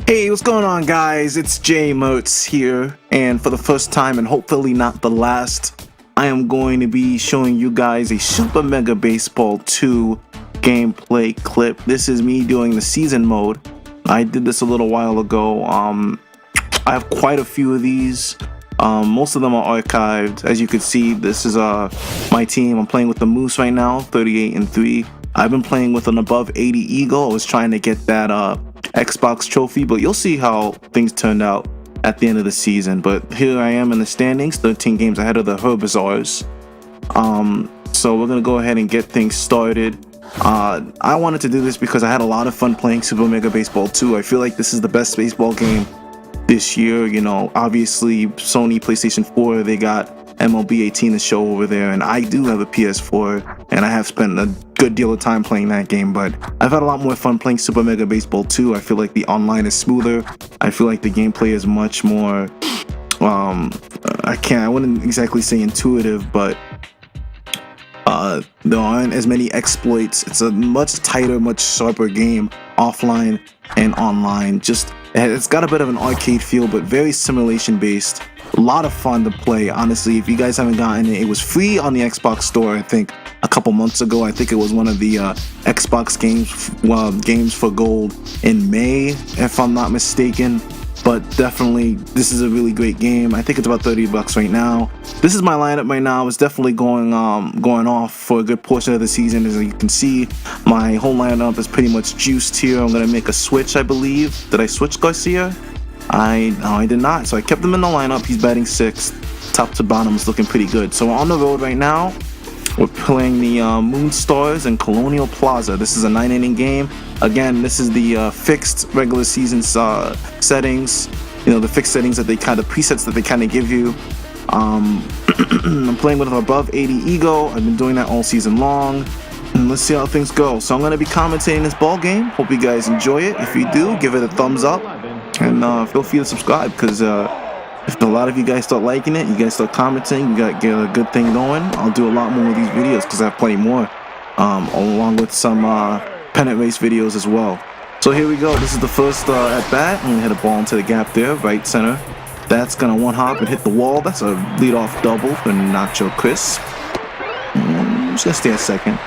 Hey, what's going on, guys? It's Jay Moats here, and for the first time, and hopefully not the last, I am going to be showing you guys a Super Mega Baseball 2 gameplay clip. This is me doing the season mode. I did this a little while ago. I have quite a few of these. Most of them are archived. As you can see, this is my team. I'm playing with the Moose right now, 38-3. I've been playing with an above 80 Eagle. I was trying to get that Xbox trophy, but you'll see how things turned out at the end of the season. But here I am in the standings, 13 games ahead of the Herbazars. So we're gonna go ahead and get things started. I wanted to do this because I had a lot of fun playing Super Mega Baseball 2. I feel like this is the best baseball game this year. You know, obviously Sony PlayStation 4, they got MLB 18 to show over there, and I do have a PS4, and I have spent a good deal of time playing that game, but I've had a lot more fun playing Super Mega Baseball 2. I feel like the online is smoother. I feel like the gameplay is much more I wouldn't exactly say intuitive, but there aren't as many exploits. It's a much tighter, much sharper game offline and online. It's got a bit of an arcade feel, but very simulation based. A lot of fun to play. Honestly, if you guys haven't gotten it, it was free on the Xbox store, I think, a couple months ago. I think it was one of the Xbox games for gold in May, if I'm not mistaken. But definitely, this is a really great game. I think it's about $30 right now. This is my lineup right now. It's definitely going off for a good portion of the season. As you can see, my whole lineup is pretty much juiced here. I'm gonna make a switch, I believe. Did I switch Garcia? I did not. So I kept him in the lineup. He's batting sixth. Top to bottom is looking pretty good. So we're on the road right now. We're playing the Moonstars in Colonial Plaza. This is a 9-inning game. Again, this is the fixed regular season settings. You know, the fixed settings that presets that they kind of give you. I'm playing with an above 80 Ego. I've been doing that all season long. And let's see how things go. So I'm going to be commentating this ball game. Hope you guys enjoy it. If you do, give it a thumbs up. And feel free to subscribe, because if a lot of you guys start liking it, you guys start commenting, you got get a good thing going, I'll do a lot more of these videos, because I have plenty more, along with some pennant race videos as well. So here we go. This is the first at bat. I'm gonna hit a ball into the gap there, right center. That's gonna one hop and hit the wall. That's a leadoff double for Nacho Chris. I'm just gonna stay at second.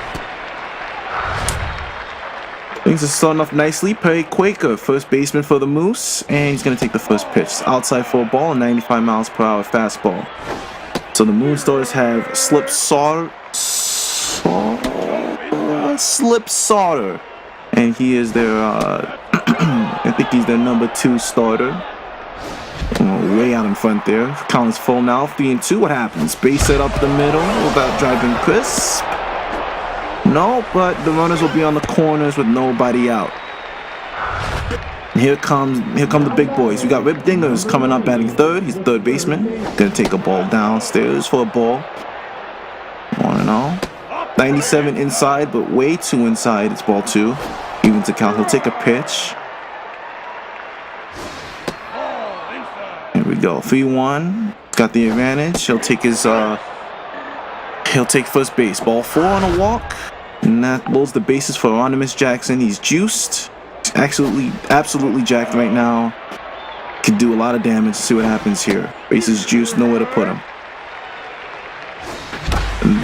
Things are starting off nicely. Perry Quaker, first baseman for the Moose, and he's going to take the first pitch. It's outside for a ball, a 95 miles per hour fastball. So the Moonstars have Slip Sauter, and he is their, I think he's their number 2 starter. Way out in front there. Count is full now, 3-2. What happens? Base hit up the middle without driving crisp. No, but the runners will be on the corners with nobody out. Here come the big boys. We got Rip Dingers coming up batting third. He's the third baseman. Gonna take a ball downstairs for a ball. 1-0. 97 inside, but way too inside. It's ball 2. Even to count. He'll take a pitch. Here we go. 3-1. Got the advantage. He'll take first base. Ball 4 on a walk. And that loads the bases for Anonymous Jackson. He's juiced. He's absolutely jacked right now. Can do a lot of damage. See what happens here. Bases juiced, nowhere to put him.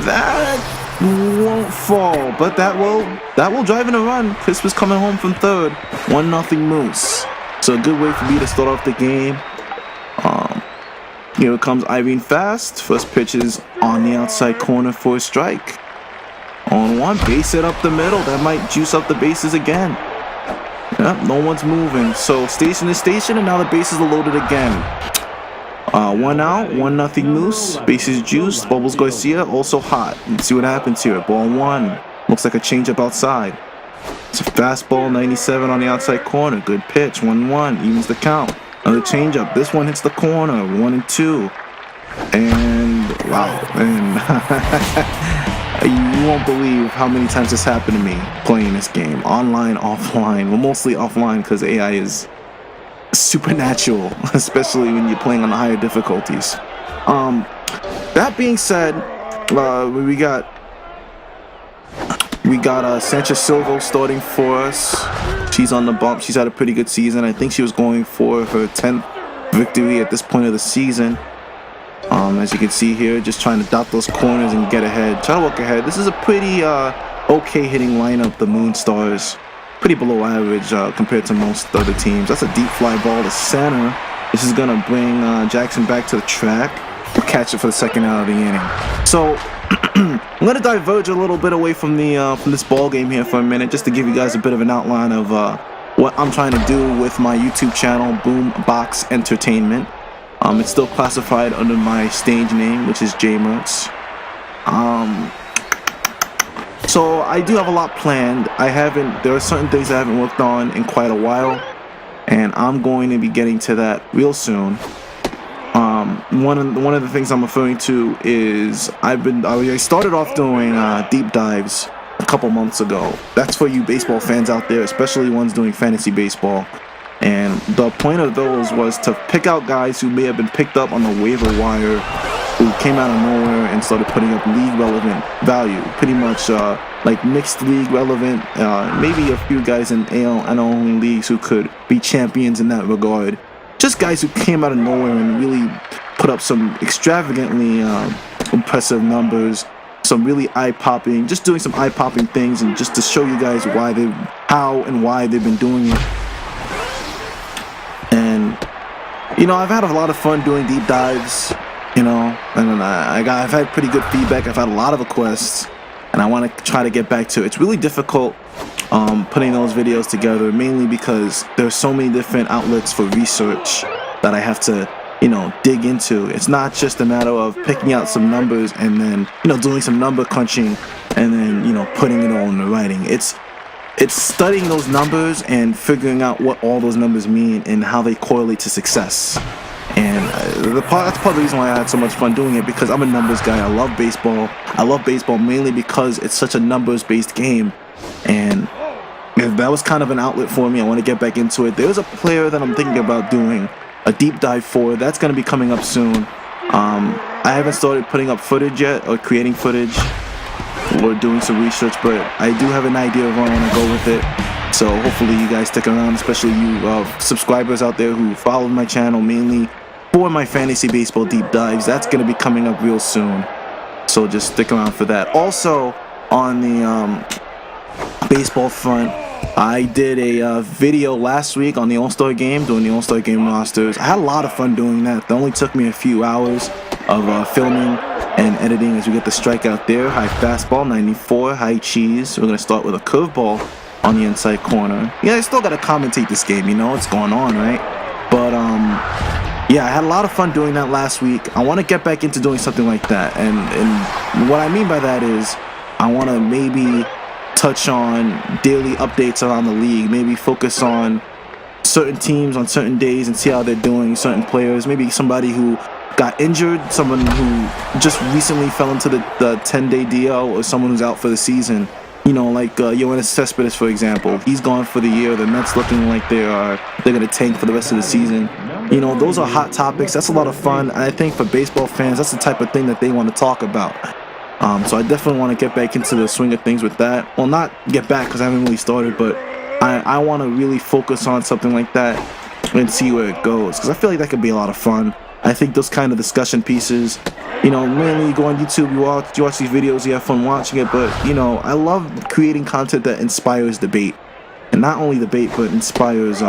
That won't fall, but that will drive in a run. Chris was coming home from third. 1-0 Moose. So a good way for me to start off the game. Here comes Irene Fast. First pitch is on the outside corner for a strike. 0-1, base hit up the middle. That might juice up the bases again. Yep, no one's moving. So station to station, and now the bases are loaded again. 1 out, 1-0 Moose. Bases juiced. Bubbles Garcia also hot. Let's see what happens here. Ball 1. Looks like a changeup outside. It's a fastball, 97 on the outside corner. Good pitch. 1-1, evens the count. Another changeup. This one hits the corner. 1-2. And wow, and you won't believe how many times this happened to me playing this game. Online, offline. Well, mostly offline, because AI is supernatural, especially when you're playing on the higher difficulties. That being said, we got Sanchez Silva starting for us. She's on the bump. She's had a pretty good season. I think she was going for her 10th victory at this point of the season. As you can see here, just trying to dot those corners and get ahead. Try to look ahead. This is a pretty okay hitting lineup, the Moonstars. Pretty below average compared to most other teams. That's a deep fly ball to center. This is going to bring Jackson back to the track. We'll catch it for the second out of the inning. So I'm going to diverge a little bit away from the from this ball game here for a minute, just to give you guys a bit of an outline of what I'm trying to do with my YouTube channel, Boombox Entertainment. It's still classified under my stage name, which is JMertz. So I do have a lot planned. There are certain things I haven't worked on in quite a while, and I'm going to be getting to that real soon. One of the things I'm referring to is I started off doing deep dives a couple months ago. That's for you baseball fans out there, especially ones doing fantasy baseball. And the point of those was to pick out guys who may have been picked up on the waiver wire, who came out of nowhere and started putting up league relevant value. Pretty much like mixed league relevant, maybe a few guys in AL and only leagues who could be champions in that regard. Just guys who came out of nowhere and really put up some extravagantly impressive numbers, some really eye-popping, just doing some eye-popping things, and just to show you guys how and why they've been doing it. And I've had a lot of fun doing deep dives, and I've had pretty good feedback. I've had a lot of requests, and I want to try to get back to it. It's really difficult putting those videos together, mainly because there's so many different outlets for research that I have to dig into. It's not just a matter of picking out some numbers and then doing some number crunching and then putting it all in the writing. It's studying those numbers and figuring out what all those numbers mean and how they correlate to success. And that's part of the reason why I had so much fun doing it, because I'm a numbers guy. I love baseball. I love baseball mainly because it's such a numbers-based game. And that was kind of an outlet for me. I want to get back into it. There's a player that I'm thinking about doing a deep dive for. That's going to be coming up soon. I haven't started putting up footage yet or creating footage or doing some research, but I do have an idea of where I want to go with it. So hopefully you guys stick around, especially you subscribers out there who follow my channel mainly for my fantasy baseball deep dives. That's going to be coming up real soon, so just stick around for that. Also on the baseball front, I did a video last week on the All-Star Game, doing the All-Star Game rosters. I had a lot of fun doing that. It only took me a few hours of filming and editing. As we get the strikeout there, high fastball, 94, high cheese. We're going to start with a curveball on the inside corner. Yeah, I still got to commentate this game, what's going on, right? But yeah, I had a lot of fun doing that last week. I want to get back into doing something like that. And what I mean by that is I want to maybe touch on daily updates around the league, maybe focus on certain teams on certain days and see how they're doing, certain players, maybe somebody who got injured, someone who just recently fell into the 10-day DL, or someone who's out for the season. Like Yoenis Cespedes, for example. He's gone for the year. The Mets looking like they're going to tank for the rest of the season. Those are hot topics. That's a lot of fun. And I think for baseball fans, that's the type of thing that they want to talk about. So I definitely want to get back into the swing of things with that. Well, not get back because I haven't really started, but I want to really focus on something like that and see where it goes, because I feel like that could be a lot of fun. I think those kind of discussion pieces, mainly you go on YouTube, you watch these videos, you have fun watching it, but, I love creating content that inspires debate. And not only debate, but inspires,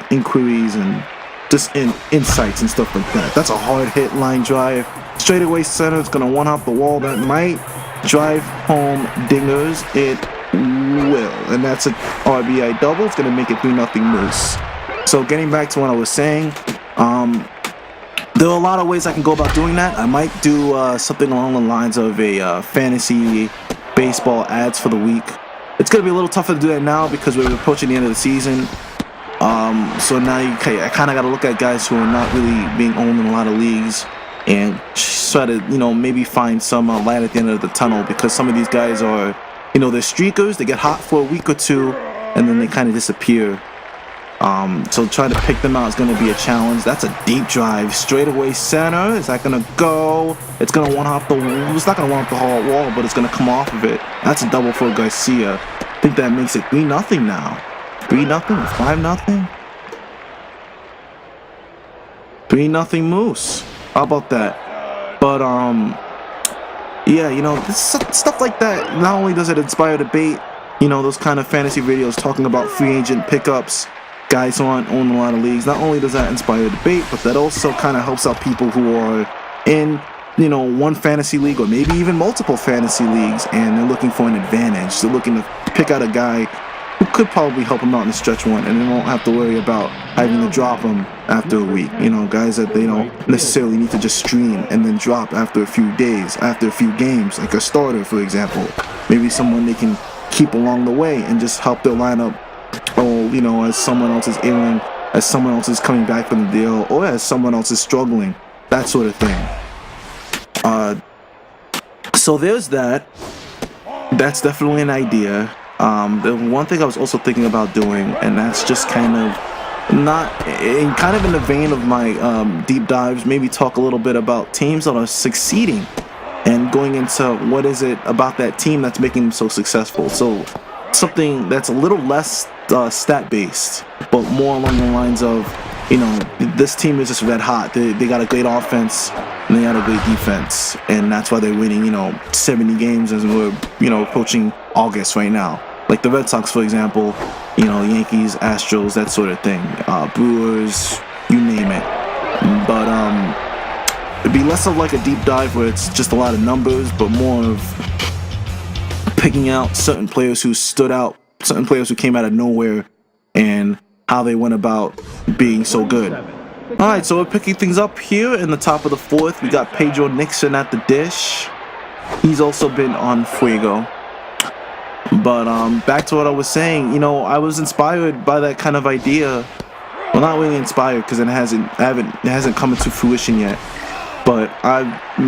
inquiries and just insights and stuff like that. That's a hard hit line drive. Straightaway center. It's going to one-hop the wall. That might drive home dingers. It will. And that's an RBI double. It's going to make it 3-0 Moose. So getting back to what I was saying, there are a lot of ways I can go about doing that. I might do something along the lines of a fantasy baseball ads for the week. It's going to be a little tougher to do that now because we're approaching the end of the season. So now I kind of got to look at guys who are not really being owned in a lot of leagues and try to, maybe find some light at the end of the tunnel, because some of these guys are, they're streakers. They get hot for a week or two and then they kind of disappear. So trying to pick them out is going to be a challenge. That's a deep drive, straightaway center. Is that going to go? It's going to one-hop the wall. It's not going to one-hop the hard wall, but it's going to come off of it. That's a double for Garcia. I think that makes it 3-0 now. 3-0, 5-0, 3-0 Moose. How about that? But yeah, you know, stuff like that. Not only does it inspire debate, you know, those kind of fantasy videos talking about free agent pickups, guys who aren't own a lot of leagues. Not only does that inspire debate, but that also kind of helps out people who are in, you know, one fantasy league or maybe even multiple fantasy leagues, and they're looking for an advantage. They're looking to pick out a guy who could probably help them out in the stretch one, and they won't have to worry about having to drop them after a week. You know, guys that they don't necessarily need to just stream and then drop after a few days, after a few games, like a starter, for example. Maybe someone they can keep along the way and just help their lineup, or, you know, as someone else is ailing, as someone else is coming back from the deal, or as someone else is struggling, that sort of thing. So there's that. That's definitely an idea. The one thing I was also thinking about doing, and that's just kind of in the vein of my deep dives, maybe talk a little bit about teams that are succeeding and going into what is it about that team that's making them so successful. So something that's a little less stat based, but more along the lines of, you know, this team is just red hot. They got a great offense and they got a great defense, and that's why they're winning, you know, 70 games as we're, you know, approaching August right now. Like the Red Sox, for example, you know, Yankees, Astros, that sort of thing, Brewers, you name it. But it'd be less of like a deep dive where it's just a lot of numbers, but more of picking out certain players who stood out, certain players who came out of nowhere, and how they went about being so good. Alright, so we're picking things up here in the top of the fourth. We got Pedro Nixon at the dish. He's also been on Fuego. But back to what I was saying, you know, I was inspired by that kind of idea. Well, not really inspired because it hasn't come into fruition yet. But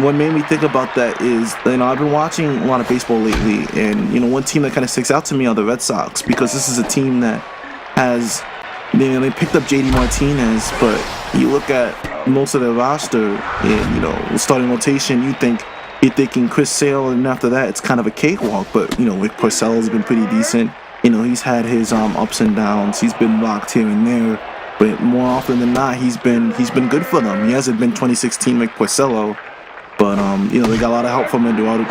what made me think about that is, you know, I've been watching a lot of baseball lately, and, you know, one team that kind of sticks out to me are the Red Sox, because this is a team that has, you know, they picked up JD Martinez, but you look at most of their roster and, you know, starting rotation, you're thinking Chris Sale, and after that it's kind of a cakewalk. But, you know, Rick Porcello's been pretty decent. You know, he's had his ups and downs. He's been rocked here and there, but more often than not, he's been good for them. He hasn't been 2016 Rick Porcello, but you know, they got a lot of help from Eduardo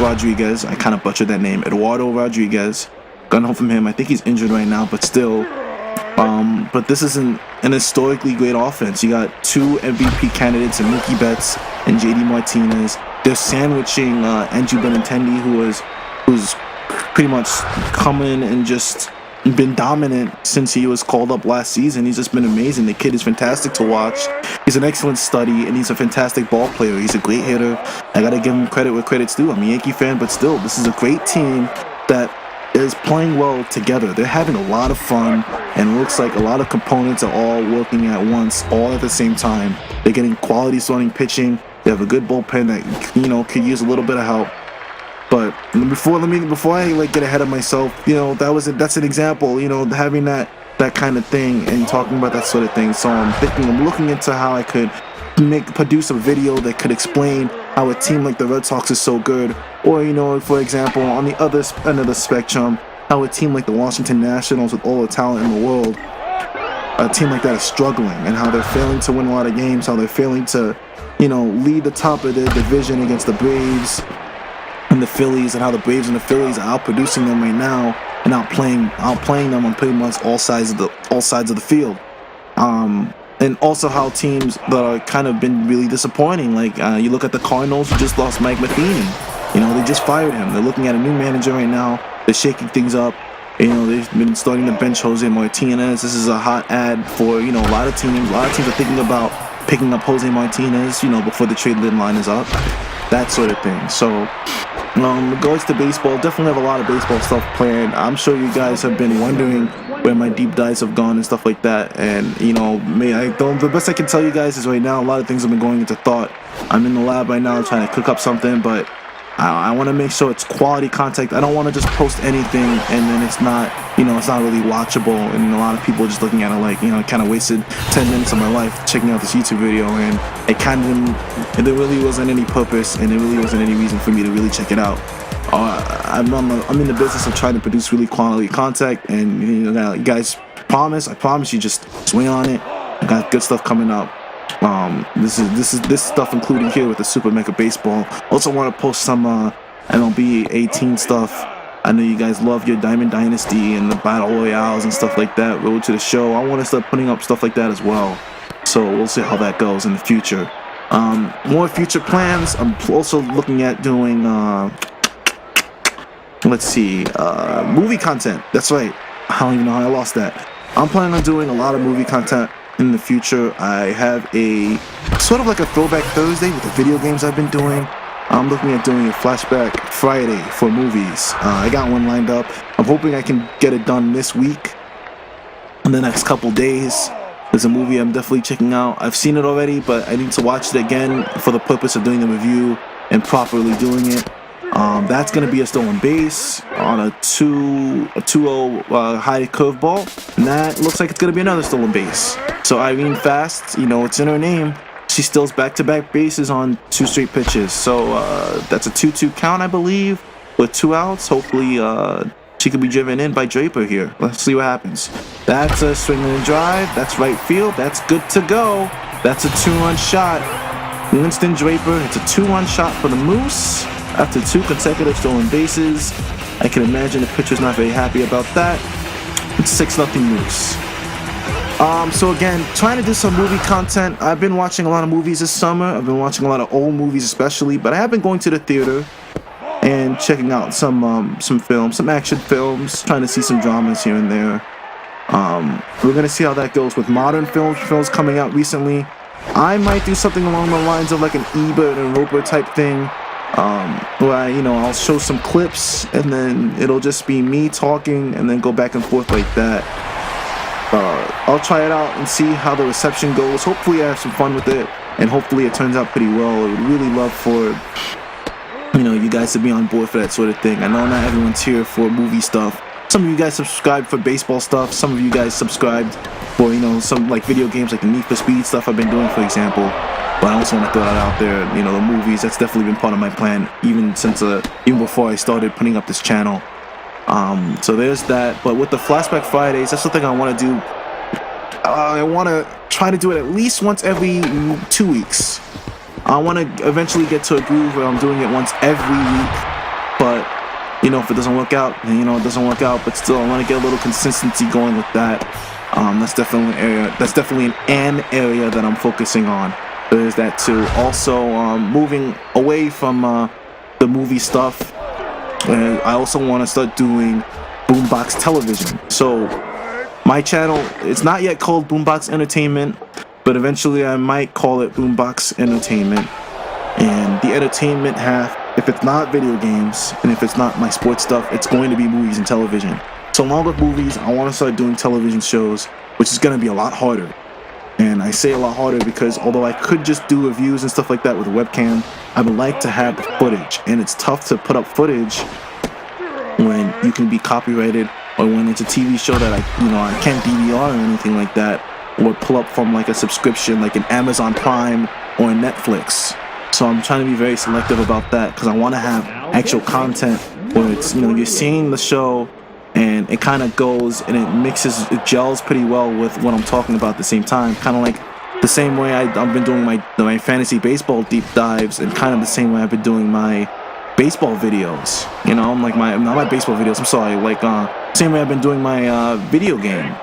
Rodriguez. I kind of butchered that name, Eduardo Rodriguez. Got help from him. I think he's injured right now, but still. But this isn't an historically great offense. You got two MVP candidates in Mookie Betts and JD Martinez. They're sandwiching Andrew Benintendi, who's pretty much come in and just been dominant since he was called up last season. He's just been amazing. The kid is fantastic to watch. He's an excellent study, and he's a fantastic ball player. He's a great hitter. I gotta give him credit where credit's due. I'm a Yankee fan, but still, this is a great team that is playing well together. They're having a lot of fun, and it looks like a lot of components are all working at once, all at the same time. They're getting quality starting pitching. They have a good bullpen that, you know, could use a little bit of help. But before I like get ahead of myself, you know, that's an example, you know, having that kind of thing and talking about that sort of thing. So I'm looking into how I could produce a video that could explain how a team like the Red Sox is so good, or, you know, for example, on the other end of the spectrum, how a team like the Washington Nationals, with all the talent in the world, a team like that is struggling, and how they're failing to win a lot of games, how they're failing to, you know, lead the top of their division against the Braves and the Phillies, and how the Braves and the Phillies are outproducing them right now and outplaying them on pretty much all sides of the field. And also how teams that are kind of been really disappointing, like you look at the Cardinals, who just lost Mike Matheny. You know, they just fired him. They're looking at a new manager right now. They're shaking things up. You know, they've been starting to bench Jose Martinez. This is a hot ad for, you know, a lot of teams. A lot of teams are thinking about picking up Jose Martinez, you know, before the trade deadline is up. That sort of thing. So, in regards to baseball, definitely have a lot of baseball stuff planned. I'm sure you guys have been wondering where my deep dives have gone and stuff like that. And, you know, the best I can tell you guys is right now, a lot of things have been going into thought. I'm in the lab right now trying to cook up something, but I want to make sure it's quality content. I don't want to just post anything and then it's not, it's not really watchable, and a lot of people are just looking at it like, kind of wasted 10 minutes of my life checking out this YouTube video, and there really wasn't any purpose, and there really wasn't any reason for me to really check it out. I'm in the business of trying to produce really quality content, and you guys, I promise you, just swing on it. I got good stuff coming up. This stuff included here with the Super Mega Baseball. Also want to post some MLB 18 stuff. I know you guys love your Diamond Dynasty and the Battle Royales and stuff like that. Road to the Show. I want to start putting up stuff like that as well. So we'll see how that goes in the future. More future plans. I'm also looking at doing movie content. That's right. I don't even know how I lost that. I'm planning on doing a lot of movie content in the future. I have a sort of like a throwback Thursday with the video games I've been doing. I'm looking at doing a flashback Friday for movies. I got one lined up. I'm hoping I can get it done this week. In the next couple days, there's a movie I'm definitely checking out. I've seen it already, but I need to watch it again for the purpose of doing the review and properly doing it. That's going to be a stolen base on a 2-0 high curveball, and that looks like it's going to be another stolen base. So Irene Fast, it's in her name. She steals back-to-back bases on 2 straight pitches. So that's a 2-2 count, I believe, with 2 outs. Hopefully she could be driven in by Draper here. Let's see what happens. That's a swing and a drive. That's right field. That's good to go. That's a 2-run shot. Winston Draper, it's a 2-run shot for the Moose. After 2 consecutive stolen bases, I can imagine the pitcher's not very happy about that. It's 6-0 Moose. So again, trying to do some movie content. I've been watching a lot of movies this summer. I've been watching a lot of old movies especially, but I have been going to the theater and checking out some films, some action films, trying to see some dramas here and there. We're going to see how that goes with modern films coming out recently. I might do something along the lines of like an Ebert and Roper type thing. Where I'll show some clips and then it'll just be me talking and then go back and forth like that. I'll try it out and see how the reception goes. Hopefully I have some fun with it, and hopefully it turns out pretty well. I would really love for you guys to be on board for that sort of thing. I know not everyone's here for movie stuff. Some of you guys subscribe for baseball stuff. Some of you guys subscribed for some like video games like the Need for Speed stuff I've been doing, for example. But I also want to throw that out there. The movies, that's definitely been part of my plan even before I started putting up this channel. So there's that. But with the Flashback Fridays, that's something I want to do. I want to try to do it at least once every 2 weeks. I want to eventually get to a groove where I'm doing it once every week. But if it doesn't work out, then it doesn't work out. But still, I want to get a little consistency going with that. That's definitely an area. That's definitely an area that I'm focusing on. There's that too. Also, moving away from the movie stuff, I also want to start doing Boombox Television. So my channel, it's not yet called Boombox Entertainment, but eventually I might call it Boombox Entertainment. And the entertainment half, if it's not video games and if it's not my sports stuff, it's going to be movies and television. So along with movies, I want to start doing television shows, which is going to be a lot harder. And I say a lot harder because although I could just do reviews and stuff like that with a webcam, I would like to have the footage. And it's tough to put up footage when you can be copyrighted, or when it's a TV show that I can't DVR or anything like that, or pull up from like a subscription like an Amazon Prime or a Netflix. So I'm trying to be very selective about that because I want to have actual content where it's you're seeing the show and it kind of goes and it gels pretty well with what I'm talking about at the same time. Kind of like the same way I've been doing my fantasy baseball deep dives, and kind of the same way I've been doing my baseball videos. I'm like not my baseball videos. I'm sorry. Like same way I've been doing my video game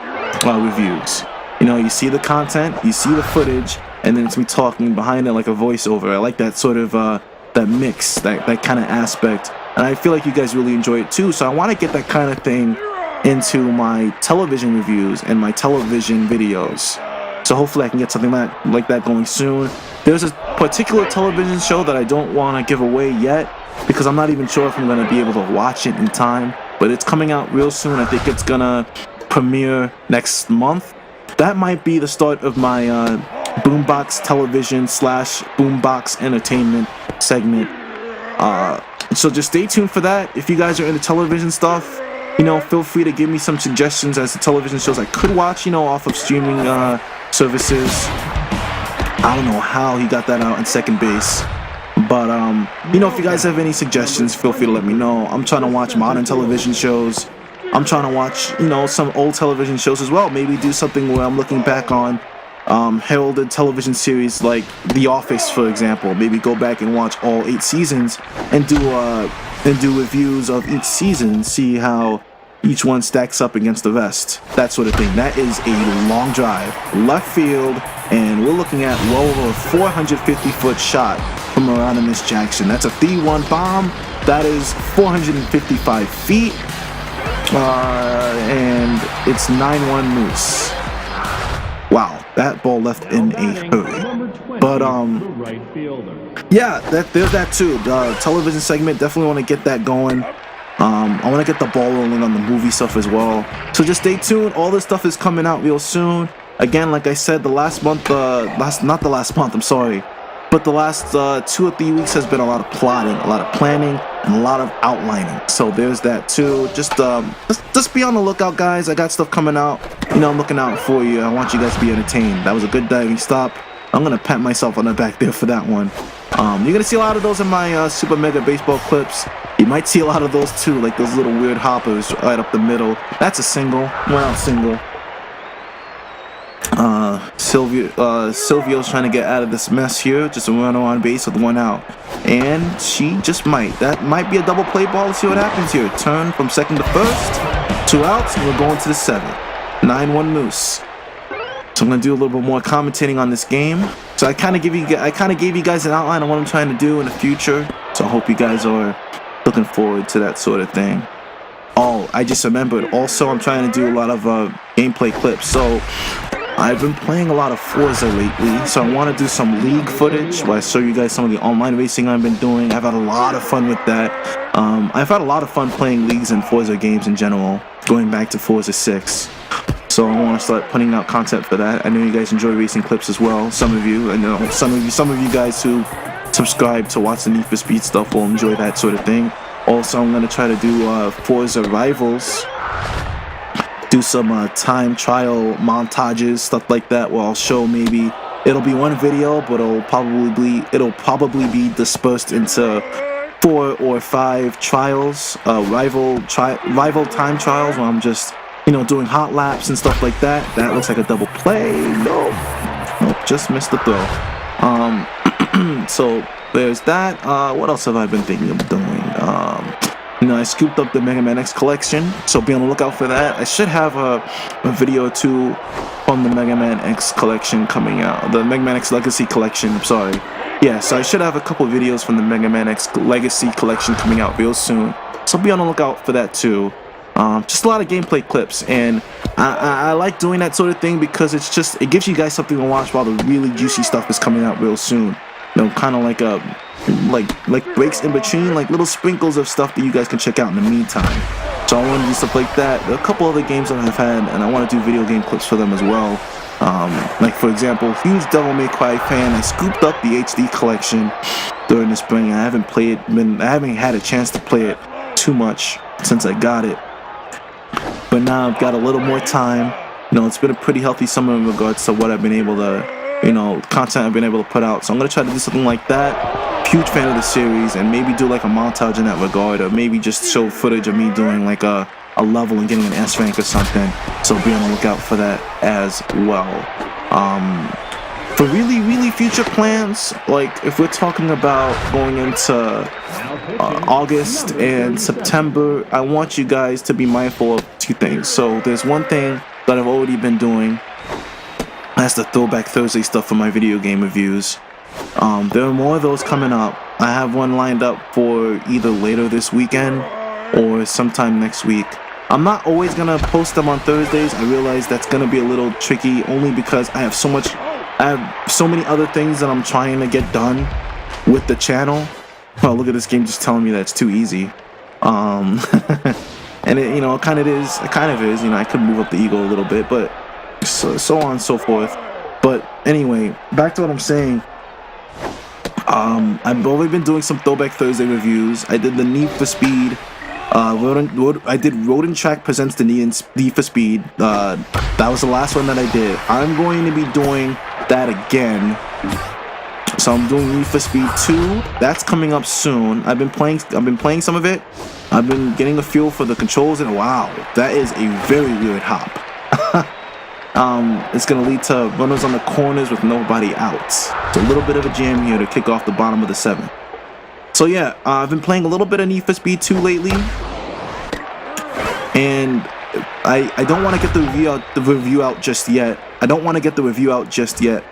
reviews. You see the content, you see the footage, and then it's me talking behind it like a voiceover. I like that sort of that mix, that kind of aspect. And I feel like you guys really enjoy it too. So I want to get that kind of thing into my television reviews and my television videos. So hopefully I can get something like that going soon. There's a particular television show that I don't want to give away yet because I'm not even sure if I'm going to be able to watch it in time. But it's coming out real soon. I think it's going to premiere next month. That might be the start of my Boombox Television / Boombox Entertainment segment. So just stay tuned for that. If you guys are into television stuff, you know, feel free to give me some suggestions as to television shows I could watch, you know, off of streaming services. I don't know how he got that out in second base. But, you know, if you guys have any suggestions, feel free to let me know. I'm trying to watch modern television shows. I'm trying to watch, you know, some old television shows as well. Maybe do something where I'm looking back on heralded television series like The Office, for example. Maybe go back and watch all 8 seasons and do reviews of each season, see how each one stacks up against the rest, that sort of thing. That is a long drive, left field, and we're looking at well over a 450-foot shot from around Miss Jackson. That's a 3-1 bomb. That is 455 feet, and it's 9-1 Moose. Wow, that ball left in a hurry. But yeah, there's that too. The television segment, definitely want to get that going. I want to get the ball rolling on the movie stuff as well. So just stay tuned. All this stuff is coming out real soon. Again, like I said, the last last 2 or 3 weeks has been a lot of plotting, a lot of planning, and a lot of outlining. So there's that too. Just be on the lookout, guys. I got stuff coming out. You know, I'm looking out for you. I want you guys to be entertained. That was a good diving stop. I'm gonna pat myself on the back there for that one. You're gonna see a lot of those in my Super Mega Baseball clips. You might see a lot of those too, like those little weird hoppers right up the middle. That's a single, 1-out single. Silvio's trying to get out of this mess here. Just a runner on base with 1 out. And she just might. That might be a double play ball. Let's see what happens here. Turn from second to first. 2 outs, and we're going to the 7th. 9-1 Moose. So I'm gonna do a little bit more commentating on this game. So I kind of gave you guys an outline of what I'm trying to do in the future. So I hope you guys are looking forward to that sort of thing. Oh, I just remembered. Also, I'm trying to do a lot of gameplay clips. So I've been playing a lot of Forza lately. So I want to do some league footage where I show you guys some of the online racing I've been doing. I've had a lot of fun with that. I've had a lot of fun playing leagues and Forza games in general, going back to Forza 6. So I want to start putting out content for that. I know you guys enjoy racing clips as well. Some of you, I know some of you guys who subscribe to watch the Need for Speed stuff will enjoy that sort of thing. Also, I'm gonna try to do Forza Rivals, do some time trial montages, stuff like that. Where I'll show, maybe it'll be one video, but it'll probably be dispersed into 4 or 5 trials, rival time trials, where I'm just, you know, doing hot laps and stuff like that. That looks like a double play. Nope, just missed the throw. So there's that. What else have I been thinking of doing? You know, I scooped up the Mega Man X collection, so be on the lookout for that. I should have a video or 2 from the Mega Man X collection coming out. The Mega Man X Legacy collection, I'm sorry. Yeah, so I should have a couple videos from the Mega Man X Legacy collection coming out real soon. So be on the lookout for that too. Just a lot of gameplay clips, and I like doing that sort of thing because it gives you guys something to watch while the really juicy stuff is coming out real soon. You know, kind of like breaks in between, like little sprinkles of stuff that you guys can check out in the meantime. So I want to do stuff like that. There are a couple other games that I've had, and I want to do video game clips for them as well. Like for example, huge Devil May Cry fan. I scooped up the HD collection during the spring. I haven't had a chance to play it too much since I got it. But now I've got a little more time. You know, it's been a pretty healthy summer in regards to what I've been able to, you know, content I've been able to put out. So I'm going to try to do something like that. Huge fan of the series, and maybe do like a montage in that regard, or maybe just show footage of me doing like a level and getting an S rank or something. So be on the lookout for that as well. For really future plans, like if we're talking about going into August and September, I want you guys to be mindful of 2 things. So there's one thing that I've already been doing. That's the Throwback Thursday stuff for my video game reviews. There are more of those coming up. I have one lined up for either later this weekend or sometime next week. I'm not always gonna post them on Thursdays. I realize that's gonna be a little tricky, only because I have so many other things that I'm trying to get done with the channel. Oh, look at this game just telling me that it's too easy. And it, you know, it kind of is. You know, I could move up the ego a little bit, but so on and so forth. But anyway, back to what I'm saying. I've already been doing some Throwback Thursday reviews. I did the Need for Speed. I did Road and Track Presents the Need for Speed. That was the last one that I did. I'm going to be doing that again. So I'm doing Need for Speed 2. That's coming up soon. I've been playing some of it. I've been getting a feel for the controls, and wow, that is a very weird hop. It's gonna lead to runners on the corners with nobody out. It's a little bit of a jam here to kick off the bottom of the 7th. So yeah, I've been playing a little bit of Need for Speed 2 lately, and I don't want to get the review out just yet.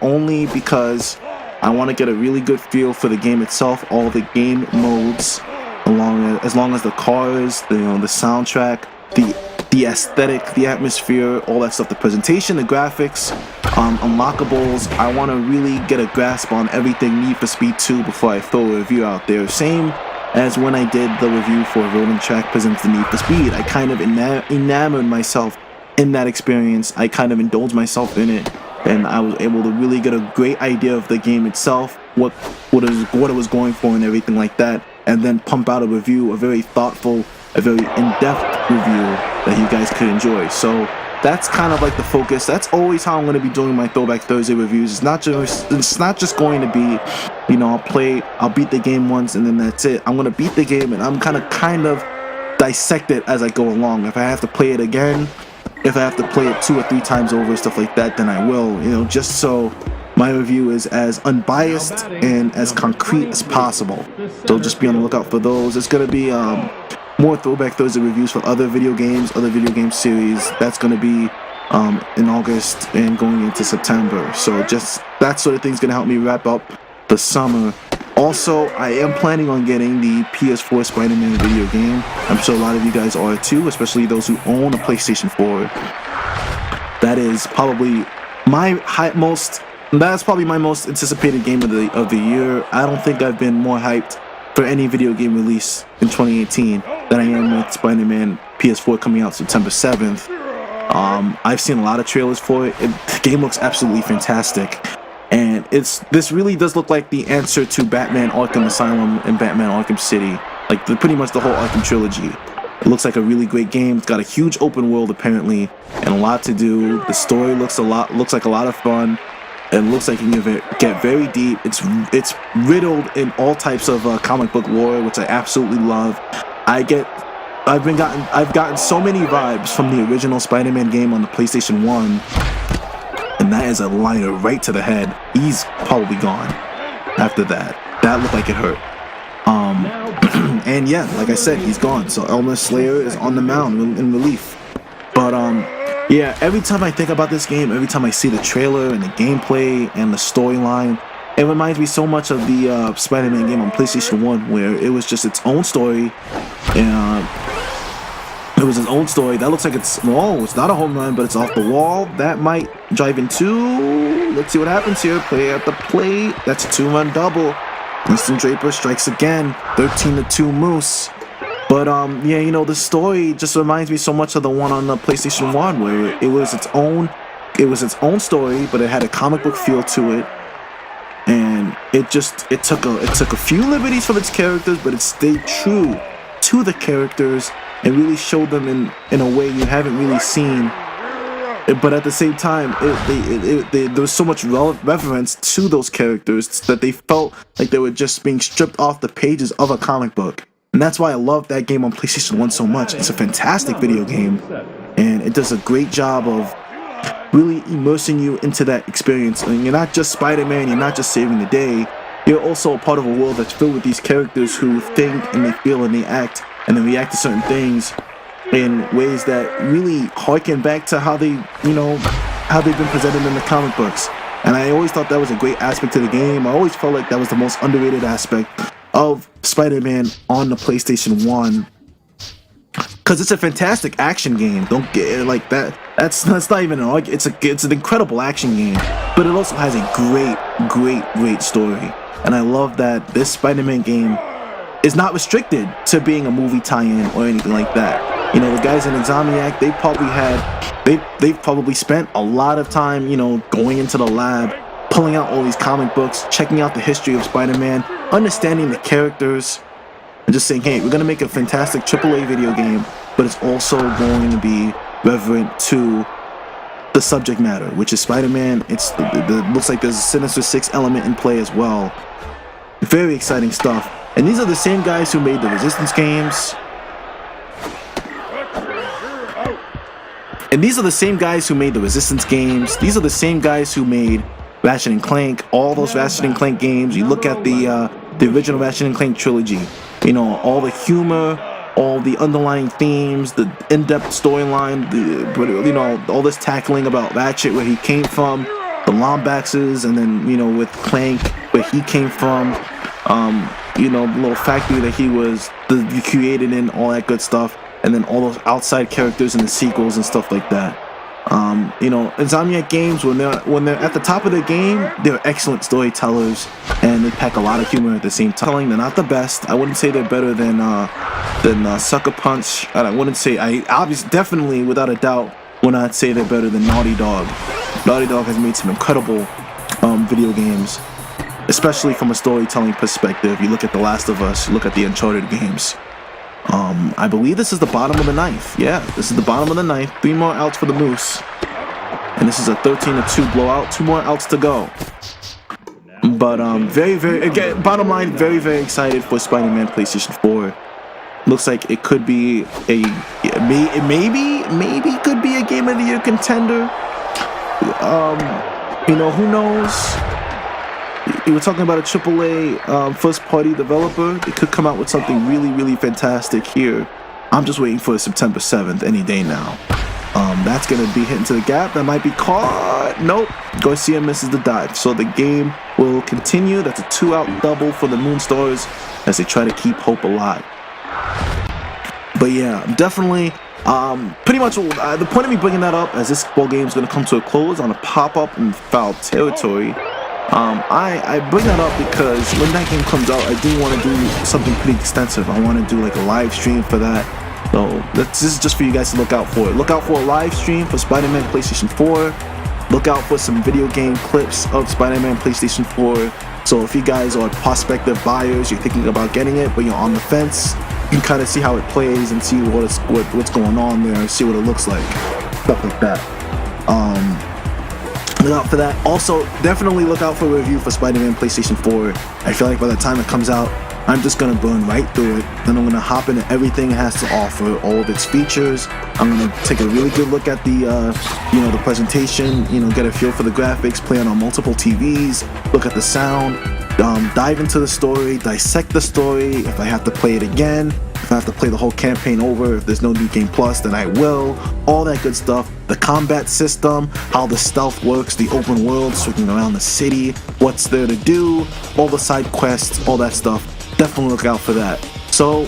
Only because I want to get a really good feel for the game itself, all the game modes, as long as the cars, the soundtrack, the aesthetic, the atmosphere, all that stuff, the presentation, the graphics, unlockables. I want to really get a grasp on everything Need for Speed 2 before I throw a review out there. Same as when I did the review for Road and Track Presents the Need for Speed. I kind of enamored myself in that experience. I kind of indulged myself in it, and I was able to really get a great idea of the game itself, what it was going for and everything like that, and then pump out a review, a very thoughtful, a very in-depth review that you guys could enjoy. So that's kind of like the focus. That's always how I'm going to be doing my Throwback Thursday reviews. It's not just going to be, I'll beat the game once and then that's it. I'm going to beat the game and I'm kind of dissect it as I go along. If I have to play it again, if I have to play it 2 or 3 times over, stuff like that, then I will, just so my review is as unbiased and as concrete as possible. So just be on the lookout for those. It's going to be more Throwback Thursday reviews for other video game series. That's going to be in August and going into September. So just that sort of thing's going to help me wrap up the summer. Also, I am planning on getting the PS4 Spider-Man video game. I'm sure a lot of you guys are too, especially those who own a PlayStation 4. That is probably my most anticipated game of the year. I don't think I've been more hyped for any video game release in 2018 than I am with Spider-Man PS4 coming out September 7th. I've seen a lot of trailers for it. The game looks absolutely fantastic. And this really does look like the answer to Batman Arkham Asylum and Batman Arkham City. Like pretty much the whole Arkham trilogy. It looks like a really great game. It's got a huge open world apparently, and a lot to do. The story looks like a lot of fun. It looks like you can get very deep. It's riddled in all types of comic book lore, which I absolutely love. I've gotten so many vibes from the original Spider-Man game on the PlayStation 1, and that is a liner right to the head. He's probably gone after that. That looked like it hurt. And yeah, like I said, he's gone. So Elmer Slayer is on the mound in relief. But yeah, every time I think about this game, every time I see the trailer and the gameplay and the storyline, it reminds me so much of the Spider-Man game on PlayStation 1, where it was just its own story. And it was its own story. That looks like it's not a home run, but it's off the wall. That might drive in 2. Let's see what happens here. Play at the plate. That's a 2-run double. Winston Draper strikes again. 13-2 Moose. But yeah, the story just reminds me so much of the one on the PlayStation 1, where it was its own story, but it had a comic book feel to it. And it took a few liberties from its characters, but it stayed true to the characters and really showed them in a way you haven't really seen. But at the same time, there was so much reverence to those characters that they felt like they were just being stripped off the pages of a comic book. And that's why I love that game on PlayStation 1 so much. It's a fantastic video game, and it does a great job of really immersing you into that experience. And you're not just Spider-Man, you're not just saving the day, you're also a part of a world that's filled with these characters who think and they feel and they act and they react to certain things in ways that really harken back to how they've been presented in the comic books. And I always thought that was a great aspect to the game. I always felt like that was the most underrated aspect of Spider-Man on the PlayStation 1, because it's a fantastic action game. Don't get it like that. That's not even an argument. It's an incredible action game, but it also has a great story. And I love that this Spider-Man game is not restricted to being a movie tie-in or anything like that. The guys in Insomniac, they've probably spent a lot of time, going into the lab pulling out all these comic books, checking out the history of Spider-Man, understanding the characters, and just saying, hey, we're going to make a fantastic AAA video game, but it's also going to be reverent to the subject matter, which is Spider-Man. It looks like there's a Sinister Six element in play as well. Very exciting stuff. And these are the same guys who made the Resistance games. These are the same guys who made Ratchet and Clank, all those Ratchet and Clank games. You look at the original Ratchet and Clank trilogy. You know, all the humor, all the underlying themes, the in-depth storyline, all this tackling about Ratchet, where he came from, the Lombaxes, and then, you know, with Clank, where he came from, the little factory that he created in, all that good stuff, and then all those outside characters in the sequels and stuff like that. Insomniac Games, when they're at the top of their game, they're excellent storytellers, and they pack a lot of humor at the same time. They're not the best. I wouldn't say they're better than Sucker Punch. Definitely, without a doubt, would not say they're better than Naughty Dog. Naughty Dog has made some incredible video games, especially from a storytelling perspective. You look at The Last of Us, you look at the Uncharted games. I believe this is the bottom of the ninth. Yeah, this is the bottom of the ninth. 3 more outs for the Moose. And this is a 13-2 blowout. 2 more outs to go. But again, bottom line, very, very excited for Spider-Man PlayStation 4. Looks like it could be maybe could be a Game of the Year contender. Who knows? You were talking about a AAA first-party developer. They could come out with something really, really fantastic here. I'm just waiting for September 7th, any day now. That's going to be hitting to the gap. That might be caught. Nope. Garcia misses the dive. So the game will continue. That's a 2-out double for the Moonstars as they try to keep hope alive. But yeah, definitely, pretty much the point of me bringing that up, as this ball game is going to come to a close on a pop-up in foul territory. I bring that up because when that game comes out, I do want to do something pretty extensive. I want to do like a live stream for that. So this is just for you guys to look out for. Look out for a live stream for Spider-Man PlayStation 4. Look out for some video game clips of Spider-Man PlayStation 4. So if you guys are prospective buyers, you're thinking about getting it, but you're on the fence, you can kind of see how it plays and see what's going on there and see what it looks like. Stuff like that. Look out for that. Also, definitely look out for a review for Spider-Man PlayStation 4. I feel like by the time it comes out, I'm just gonna burn right through it. Then I'm gonna hop into everything it has to offer, all of its features. I'm gonna take a really good look at the presentation. Get a feel for the graphics, play it on multiple TVs, look at the sound, dive into the story, dissect the story. If I have to play it again, if I have to play the whole campaign over, if there's no New Game Plus, then I will. All that good stuff. The combat system, how the stealth works, the open world, swinging around the city, what's there to do, all the side quests, all that stuff. Definitely look out for that. So,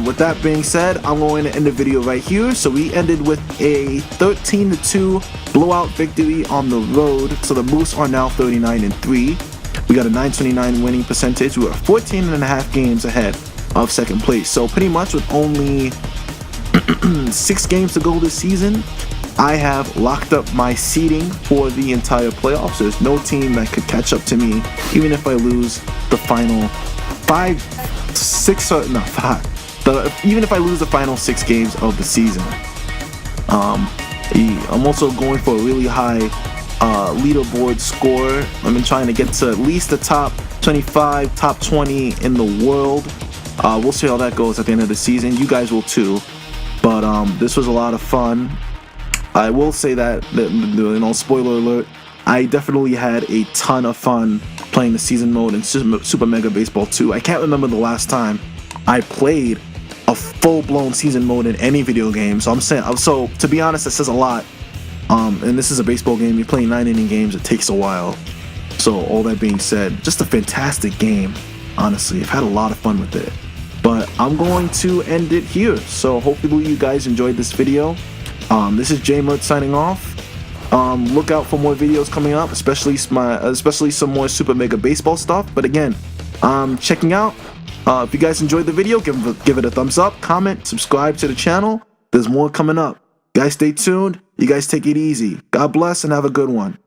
with that being said, I'm going to end the video right here. So we ended with a 13-2 blowout victory on the road. So the Moose are now 39-3. We got a 929 winning percentage. We are 14.5 games ahead of second place. So pretty much with only 6 games to go this season, I have locked up my seeding for the entire playoffs. There's no team that could catch up to me, even if I lose the final even if I lose the final 6 games of the season. I'm also going for a really high leaderboard score. I've been trying to get to at least the top 25, top 20 in the world. We'll see how that goes at the end of the season. You guys will too. But this was a lot of fun. I will say that spoiler alert, I definitely had a ton of fun playing the season mode in Super Mega Baseball 2. I can't remember the last time I played a full-blown season mode in any video game. So to be honest, that says a lot. And this is a baseball game. You're playing 9-inning games. It takes a while. So all that being said, just a fantastic game. Honestly, I've had a lot of fun with it. But I'm going to end it here. So hopefully you guys enjoyed this video. This is J Mert signing off. Look out for more videos coming up, especially some more Super Mega Baseball stuff. But again, checking out. If you guys enjoyed the video, give it a thumbs up, comment, subscribe to the channel. There's more coming up. Guys, stay tuned. You guys take it easy. God bless and have a good one.